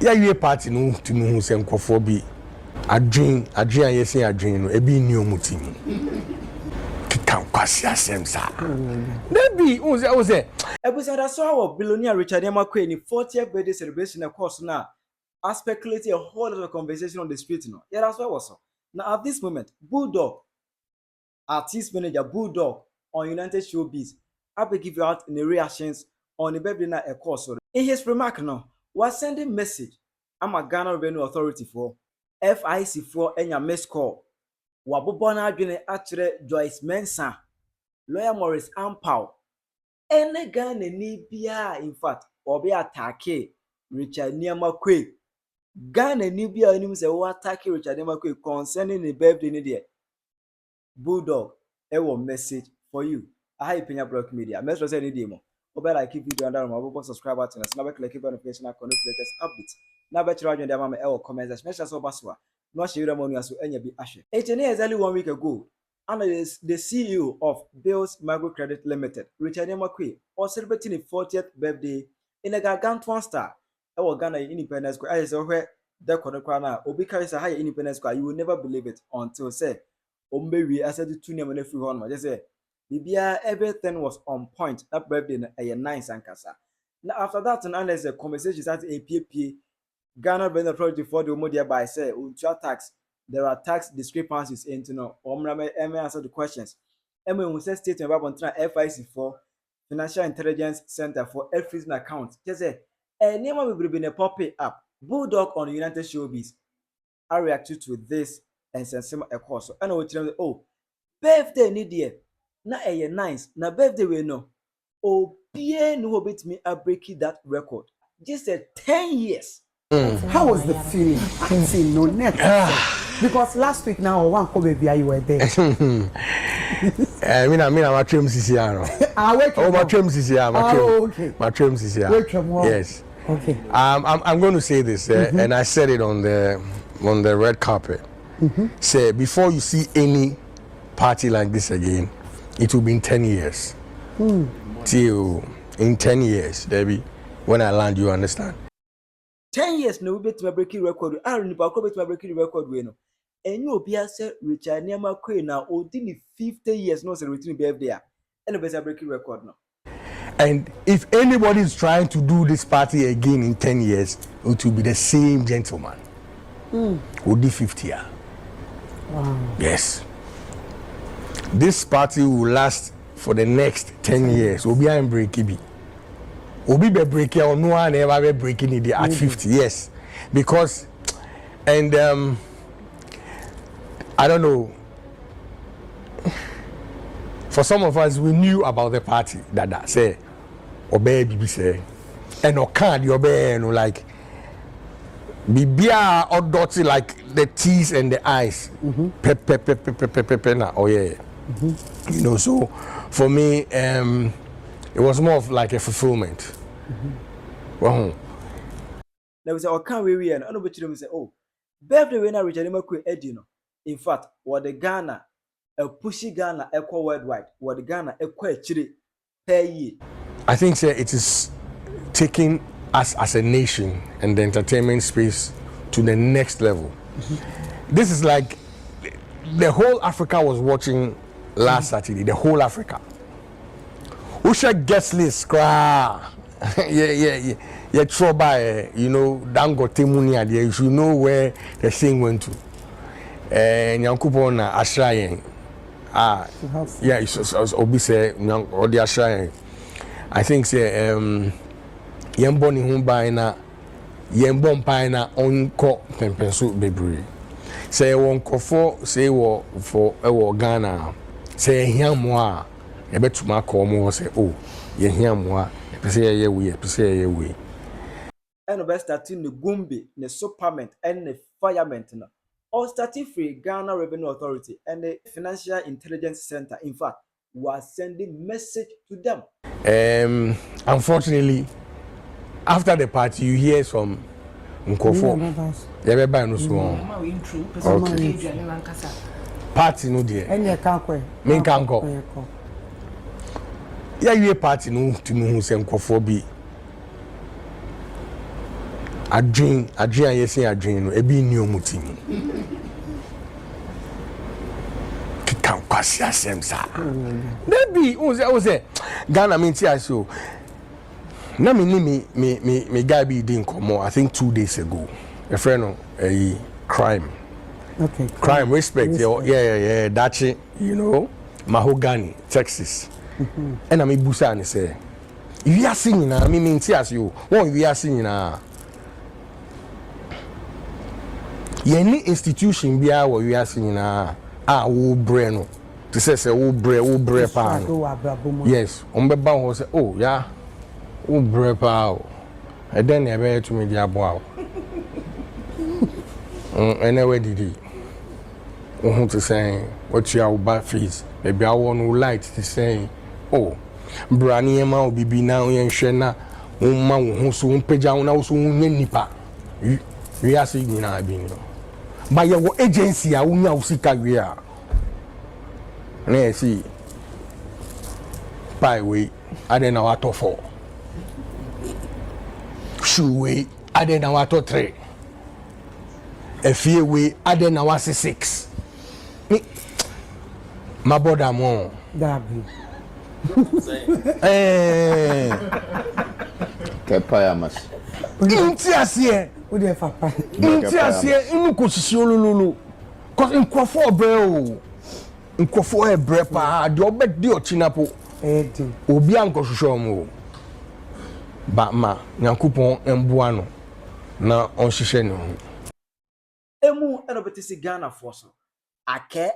Yeah, you party no to me who send for be a dream, yes, a dream, a be new mutim. Kika kwasi asem sa. Maybe I was there. Episode I saw Billionaire Nii Armah Quaye in 40th birthday celebration of course now. I speculated a whole lot of conversation on the street now. Yeah, that's what I was so. Now at this moment, Bulldog, artist manager Bulldog on United Showbiz, I will give you out in the reactions on the birthday night of course. In his remark now, was sending message. I'm a Ghana Revenue Authority for FIC for any missed call. Wabubona adwene akyere Joyce Mensah, lawyer Morris Ampao. Any Ghana ni bia in fact obi attack Nii Armah Quaye. Ghana ni bia anim say wo attack Nii Armah Quaye concerning the birthday ni there. Bulldog, a message for you. I have Penyah Block Media. Message say ni demo. Obe like video and down subscribe button and snap click notification icon for latest updates. Na be chira join am e comment section so baswa. No share them on so enya bi ahwe. Exactly 1 week ago, and the CEO of Bills Microcredit Limited, Nii Armah Quaye, was celebrating his 40th birthday in a gargantuan star. Ghana Independence Square. I say where the corner na obi carry say high Independence Square. You will never believe it until say Ombewi I said the two name free one. Just say Bibia everything was on point. That birthday a nice and kasa. Now after that and there's a conversation at APP Ghana Revenue Authority for the media by say tax there are tax discrepancies into no answer the questions. We say statement about FIC for Financial Intelligence Center for every account. Just say name will be a pop up Bulldog on United Showbiz. I reacted to this and send some a course. I know what you oh birthday need there. Na nice. Na birthday we know. Oh bien no bit me a breaking that record. Just 10 years. How was the feeling? I see no net. Because last week now one baby you were there. I mean my trim CCR. My trim CCR. My trim CCR. Yes. Okay. I'm going to say this and I said it on the red carpet. Say before you see any party like this again, it will be in 10 years. Till in 10 years, Debbie, when I land, you understand. 10 years no bet my breaking record. I don't know bet my breaking record we no. And you be say Nii Armah Quaye now odini 50 years no celebrating birthday. And bet breaking record now. And if anybody is trying to do this party again in 10 years, it will be the same gentleman. Who did 50 years. Wow. Yes. This party will last for the next 10 years. Obi am breaking. Obi be breaking or no one ever be breaking it at 50. Yes. Because and I don't know. For some of us, we knew about the party that say obey bibi say and no can't you obey no like bibia or dirty like the teeth and the eyes. Oh yeah. You know, so for me it was more of like a fulfillment. Wow. There was a can we and I know them say oh birthday when Nii Armah Quaye Edino. In fact, what the Ghana a pushy Ghana equal worldwide, what the Ghana equal chiri per year. I think sir, it is taking us as a nation and the entertainment space to the next level. This is like the whole Africa was watching last Saturday, the whole Africa. Usha guest list, yeah, trouble, you know, Dangote money there, you should know where the thing went to. And Yankupon Ashrayen. Yeah, it's obvious or the Ashrayen. I think say Yamboni Humbaina Yambon Pina on co Pempensu Bebri. Say one for say war for a Ghana. Say Yamwa, a bet to my como say, oh, Yamwa, say we. And the starting the Gumbi, the Superment, and the Fireman. All starting free Ghana Revenue Authority and the Financial Intelligence Center, in fact, was sending message to them. Unfortunately, after the party, you hear some Nkofo. Everybody knows one. Okay. Party no dear. And you can't go. Me can't go. Yeah, you party no to me who say Nkofo be. adwen yesi adwen no ebi ni omutim kika kwasi asem sa baby o say Ghana minti aso na me guy be din komo I think 2 days ago a friend of a crime crime respect. Yeah that's it, you know, Mahogany Texas and I me busa and say you are singing na me minti aso won you are singing na any institution bia wo you are singing na wo bre no to say wo bre pa yes on be ba ho say oh yeah wo bre pa e den e be to me dia bo anyway didi who to say what you are ba fees maybe I want no light to say oh brani ema obibi na yen hwe na umma wo so unpeja wo na wo so unye nipa we are singing na bi no by your agency a unya usika we a na see pie we ade na wato 4 shoe we ade na wato 3 efie we ade na wase 6 my brother mo dabi Kepaya mas inti asie o de fa pa inti asie inu ko sisi olululu cause nkofo ebre pa de obedi ochinapo obi ankohwehwe omo ba ma nyankopon emboa no na onhwehwe ne ho emu enobetisi Ghana force ake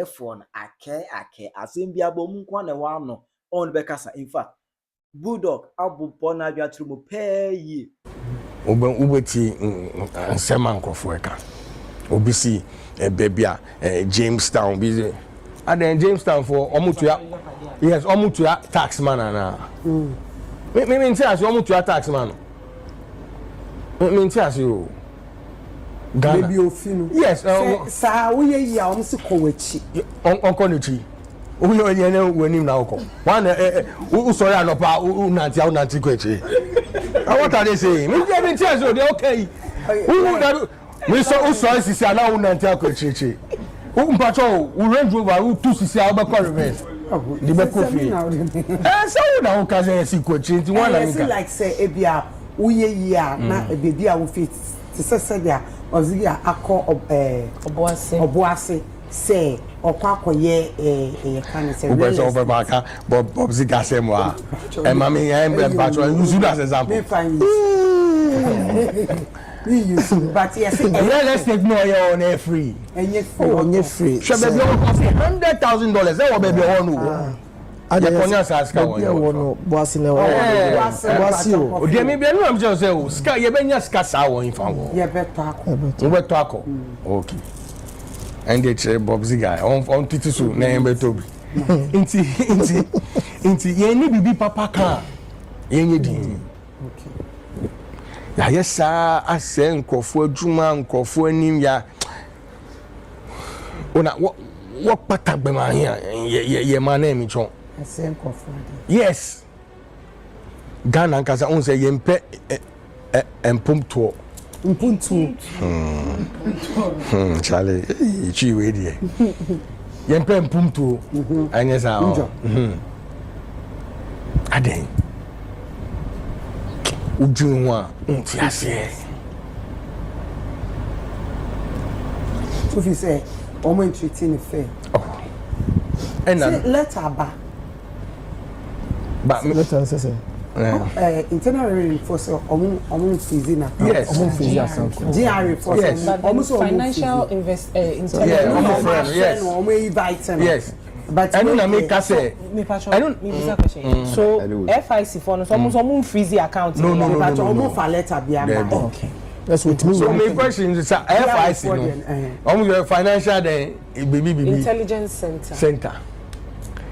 for ake asem bia bom kwa na wa no on be kasa in fact Bulldog abu bona bia trumo peyi ubeti nsema nkofo eka obisi bebia Jamestown busy and then Jamestown for omutua yes omutua tax man na me nti as omutua tax man me nti as you Ghana baby ofinu yes sa wo ye ya o msi kowachi onko nichi uyo yene wenim na uko one usori anopa unanti kwechi what are they saying me dey nti as they okay me so usori sisi ana unanti kwechi mpacho u range over u tu sisi abakwa reverse the be coffee so na o kaze si kwechi nti one na nka like say ebia wo ye ya na baby a wo fit se dia ozigia akọ oboase say okwakoye kan say real obaka bob ziga say mo a e mami em patro use as example we use but yes real estate no you on free on free so baby on cost $100,000 e wo baby on no Japonia saska won boasi na boasi o de me bia no am say o ska ye benya ska sa won fa wo ye beto ako okay and the Bob Ziga on titisu na ye beto bi inti ye ni bibi papa ka ye nye din okay ya yesa asen nkofo adwuma nkofo anim ya ona wo patagbe ma ye ma na mi chon yes Ghana nkasa on say yempe empumto chale chi we die yempe empumto anyesa aden ujunwa nti ase so fi say omo entreating fair and letter ba letter say internal revenue force omo fees na yes omo fees GRA force omo so financial intelligence yes omo invite yes but I don't make us say I don't me bisa question so FIC for no so omo fees account no but omo for letter bia ba okay that's what me so my question is FIC no omo financial then baby intelligence center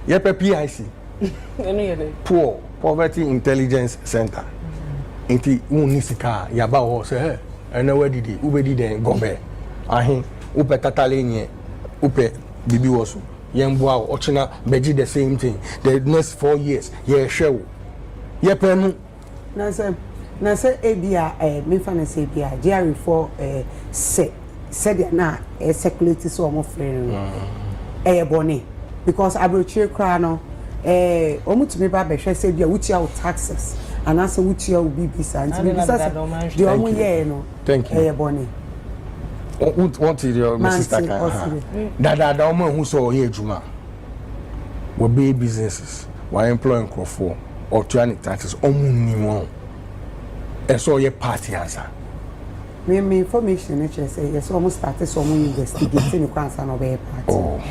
ye PIC poor poverty intelligence center inti unisika yaba ho say ena wadidi ubedi den gobe ahin upe tatale nye upe bibi woso yemboa ochina beji the same thing the next 4 years ye hwewo ye penu na say na say ebia me fa na say ebia GRA4 said na circulate so omo free no boni because abrochire kra no omutumi ba be hwe say bia wuti out taxes and as wuti out bbs and bbs the omo ye no thank you boni what is your sister that omo hu so here juma we be businesses we employ crofo or to taxes omo ni won so your party answer me information which say yes almost started some investigating the crimes and obey party. Oh.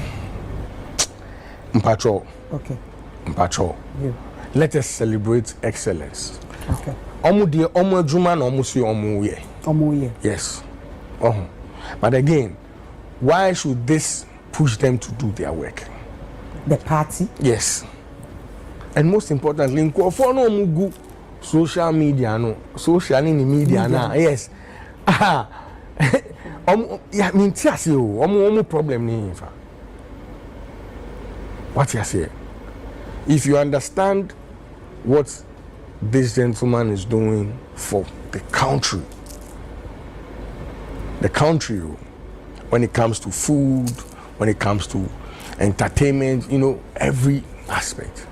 Mpacho. Okay. Mpacho. Yeah. Let us celebrate excellence. Okay. Omu de omu adwuma na omu si omu ye. Omu ye. Yes. But again, why should this push them to do their work? The party? Yes. And most importantly, for no mugu social media no social in the media na yes. Yeah, I mean, omu problem ni infa. What you say? If you understand what this gentleman is doing for the country, when it comes to food, when it comes to entertainment, you know, every aspect.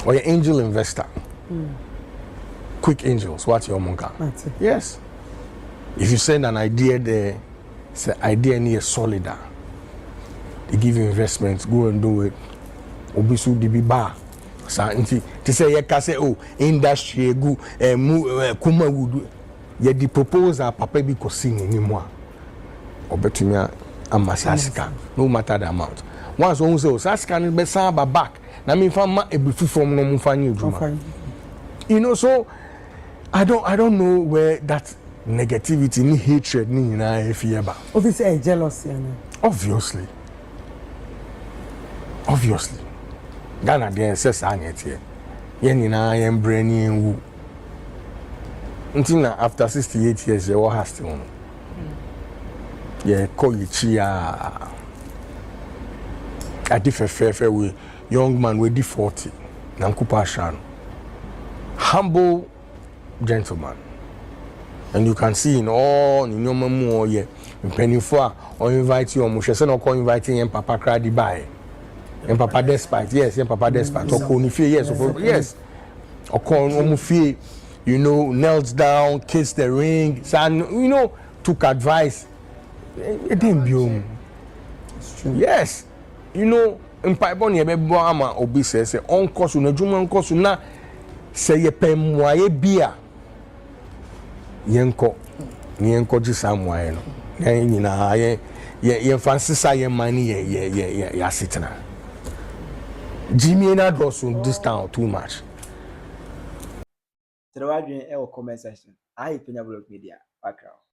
Or your angel investor. Quick angels, what's your monka? Yes. If you send an idea there, say idea near solida. They give you investments, go and do it. Obisu di biba. Sa nti to say ye ka say oh industry egu kuma wood. Ye di proposal papa bi ko sing ni mo a. Obetumi amasasika no matter the amount. Once one say oh sasika ni be san ba back. Na me fa ma ebufu from no mo fa ni edwuma. You know, so I don't know where that negativity, ni hatred, ni na fear ba. Obviously, jealousy. Obviously. Ghana dey says anyete. Yen ni na yen brainy wu. Until na after 68 years, you has to one. Yeah, call you chia. I differ fair with young man with D40. Nankupa Shan. Humble gentleman. And you can see in all in your memo yeah Penyah or invite you or Mushe no call inviting and Papa Crady by and Papa Despite yes and Papa Despite or Konifie yes or call Omufie you know knelt down kissed the ring son you know took advice it didn't be yes you know in Pibon ye be ama obi say on course na juma on course na say ye pemwaye bia yenko ji samwaye no nyina ye fansisa ye mani ye sitna Jimmy na dosun this town too much Tell you comment section. I Penyah Bulldog Media background.